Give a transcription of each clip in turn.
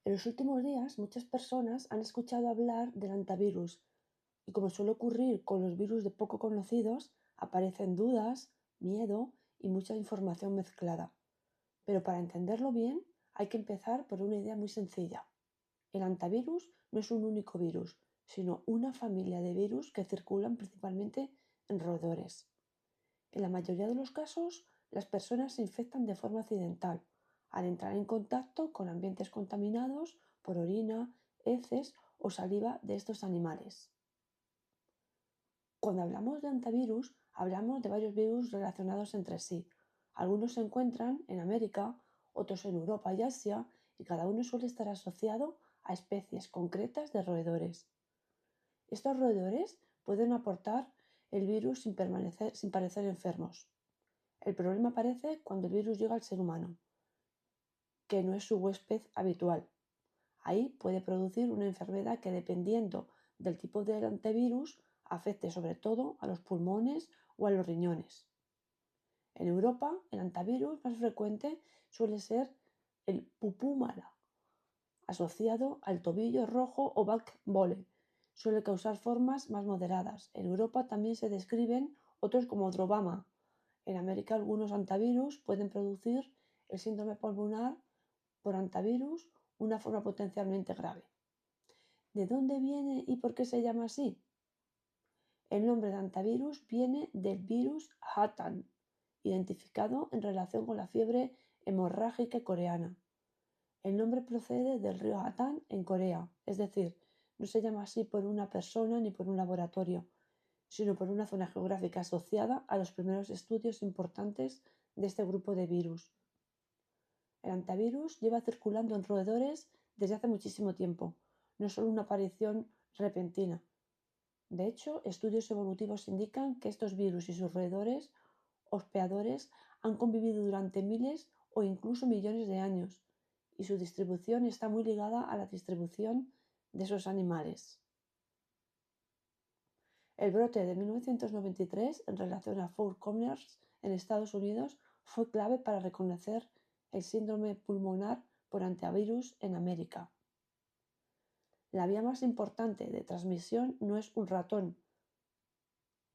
En los últimos días, muchas personas han escuchado hablar del antivirus y, como suele ocurrir con los virus de poco conocidos, aparecen dudas, miedo y mucha información mezclada. Pero para entenderlo bien, hay que empezar por una idea muy sencilla. El antivirus no es un único virus, sino una familia de virus que circulan principalmente en roedores. En la mayoría de los casos, las personas se infectan de forma accidental, al entrar en contacto con ambientes contaminados por orina, heces o saliva de estos animales. Cuando hablamos de antivirus, hablamos de varios virus relacionados entre sí. Algunos se encuentran en América, otros en Europa y Asia, y cada uno suele estar asociado a especies concretas de roedores. Estos roedores pueden aportar el virus sin parecer enfermos. El problema aparece cuando el virus llega al ser humano, que no es su huésped habitual. Ahí puede producir una enfermedad que, dependiendo del tipo de antivirus, afecte sobre todo a los pulmones o a los riñones. En Europa, el antivirus más frecuente suele ser el pupúmala, asociado al tobillo rojo o back vole. Suele causar formas más moderadas. En Europa también se describen otros como drobama. En América, algunos antivirus pueden producir el síndrome pulmonar por antivirus, una forma potencialmente grave. ¿De dónde viene y por qué se llama así? El nombre de antivirus viene del virus Hatan, identificado en relación con la fiebre hemorrágica coreana. El nombre procede del río Hatan en Corea, es decir, no se llama así por una persona ni por un laboratorio, sino por una zona geográfica asociada a los primeros estudios importantes de este grupo de virus. El antivirus lleva circulando en roedores desde hace muchísimo tiempo, no es solo una aparición repentina. De hecho, estudios evolutivos indican que estos virus y sus roedores hospeadores han convivido durante miles o incluso millones de años, y su distribución está muy ligada a la distribución de esos animales. El brote de 1993 en relación a Four Corners en Estados Unidos fue clave para reconocer el síndrome pulmonar por antivirus en América. La vía más importante de transmisión no es un ratón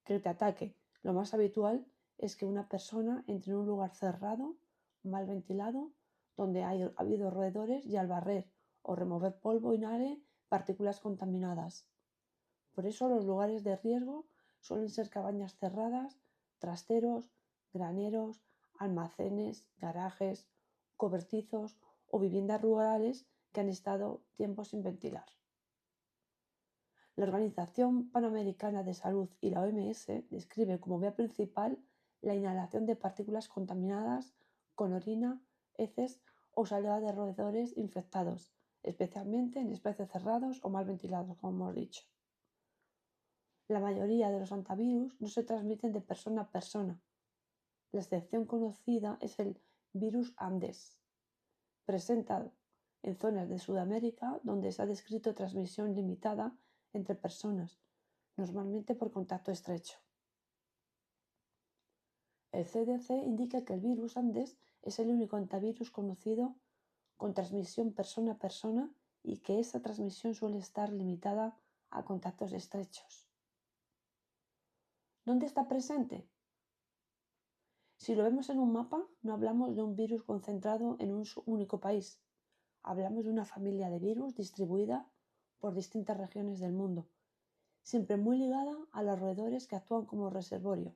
que te ataque. Lo más habitual es que una persona entre en un lugar cerrado, mal ventilado, donde ha habido roedores, y al barrer o remover polvo inhale partículas contaminadas. Por eso los lugares de riesgo suelen ser cabañas cerradas, trasteros, graneros, almacenes, garajes, cobertizos o viviendas rurales que han estado tiempo sin ventilar. La Organización Panamericana de Salud y la OMS describe como vía principal la inhalación de partículas contaminadas con orina, heces o saliva de roedores infectados, especialmente en espacios cerrados o mal ventilados, como hemos dicho. La mayoría de los antivirus no se transmiten de persona a persona. La excepción conocida es el virus Andes, presentado en zonas de Sudamérica donde se ha descrito transmisión limitada entre personas, normalmente por contacto estrecho. El CDC indica que el virus Andes es el único antivirus conocido con transmisión persona a persona y que esa transmisión suele estar limitada a contactos estrechos. ¿Dónde está presente? Si lo vemos en un mapa, no hablamos de un virus concentrado en un único país. Hablamos de una familia de virus distribuida por distintas regiones del mundo, siempre muy ligada a los roedores que actúan como reservorio.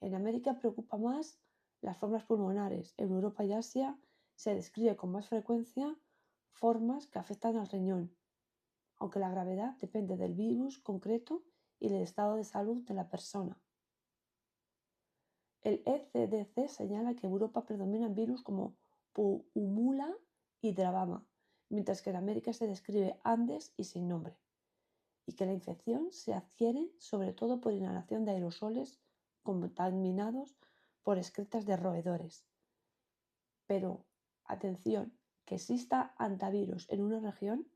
En América preocupa más las formas pulmonares. En Europa y Asia se describe con más frecuencia formas que afectan al riñón, aunque la gravedad depende del virus concreto y del estado de salud de la persona. El ECDC señala que en Europa predominan virus como Pulmula y Drabama, mientras que en América se describe Andes y sin nombre, y que la infección se adquiere sobre todo por inhalación de aerosoles contaminados por excretas de roedores. Pero, atención, que exista antivirus en una región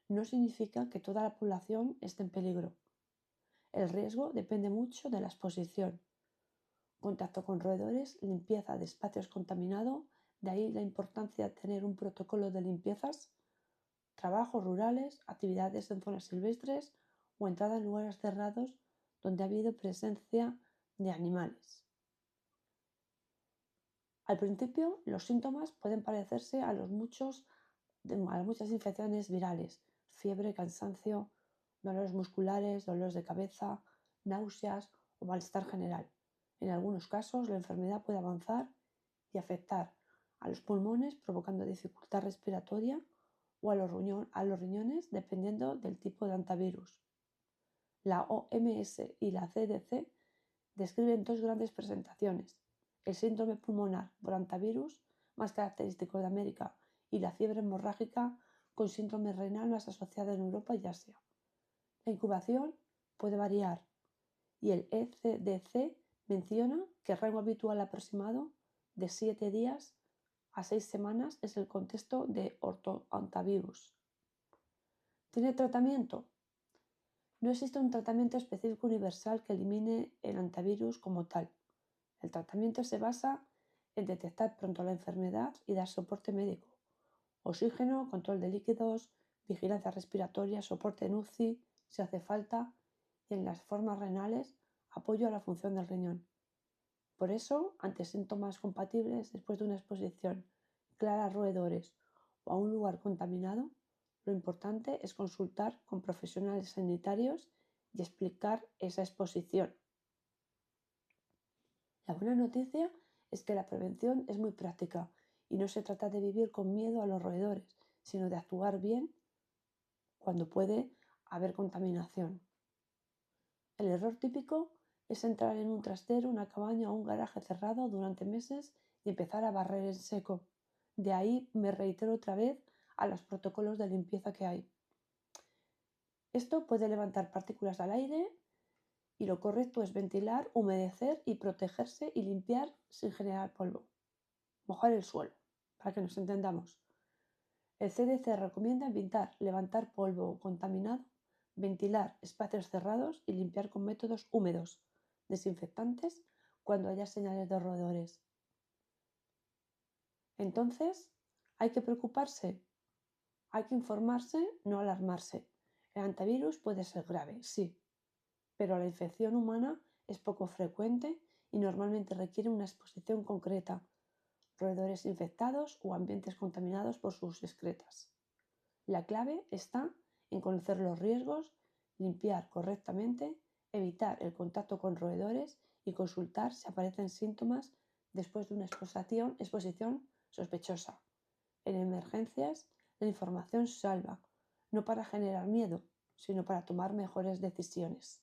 no significa que toda la población esté en peligro. El riesgo depende mucho de la exposición. Contacto con roedores, limpieza de espacios contaminados, de ahí la importancia de tener un protocolo de limpiezas, trabajos rurales, actividades en zonas silvestres o entrada en lugares cerrados donde ha habido presencia de animales. Al principio, los síntomas pueden parecerse a las muchas infecciones virales: fiebre, cansancio, dolores musculares, dolores de cabeza, náuseas o malestar general. En algunos casos, la enfermedad puede avanzar y afectar a los pulmones, provocando dificultad respiratoria, o a los riñones, dependiendo del tipo de hantavirus. La OMS y la CDC describen dos grandes presentaciones: el síndrome pulmonar por hantavirus, más característico de América, y la fiebre hemorrágica con síndrome renal, más asociada en Europa y Asia. La incubación puede variar y el ECDC menciona que el rango habitual aproximado de 7 días a 6 semanas es el contexto de ortohantavirus. ¿Tiene tratamiento? No existe un tratamiento específico universal que elimine el hantavirus como tal. El tratamiento se basa en detectar pronto la enfermedad y dar soporte médico: oxígeno, control de líquidos, vigilancia respiratoria, soporte en UCI si hace falta, y en las formas renales, apoyo a la función del riñón. Por eso, ante síntomas compatibles después de una exposición clara a roedores o a un lugar contaminado, lo importante es consultar con profesionales sanitarios y explicar esa exposición. La buena noticia es que la prevención es muy práctica y no se trata de vivir con miedo a los roedores, sino de actuar bien cuando puede haber contaminación. El error típico es entrar en un trastero, una cabaña o un garaje cerrado durante meses y empezar a barrer en seco. De ahí me reitero otra vez a los protocolos de limpieza que hay. Esto puede levantar partículas al aire y lo correcto es ventilar, humedecer y protegerse y limpiar sin generar polvo. Mojar el suelo, para que nos entendamos. El CDC recomienda evitar levantar polvo contaminado, ventilar espacios cerrados y limpiar con métodos húmedos, desinfectantes, cuando haya señales de roedores. Entonces, ¿hay que preocuparse? Hay que informarse, no alarmarse. El hantavirus puede ser grave, sí, pero la infección humana es poco frecuente y normalmente requiere una exposición concreta: roedores infectados o ambientes contaminados por sus excretas. La clave está en conocer los riesgos, limpiar correctamente, evitar el contacto con roedores y consultar si aparecen síntomas después de una exposición sospechosa. En emergencias, la información salva, no para generar miedo, sino para tomar mejores decisiones.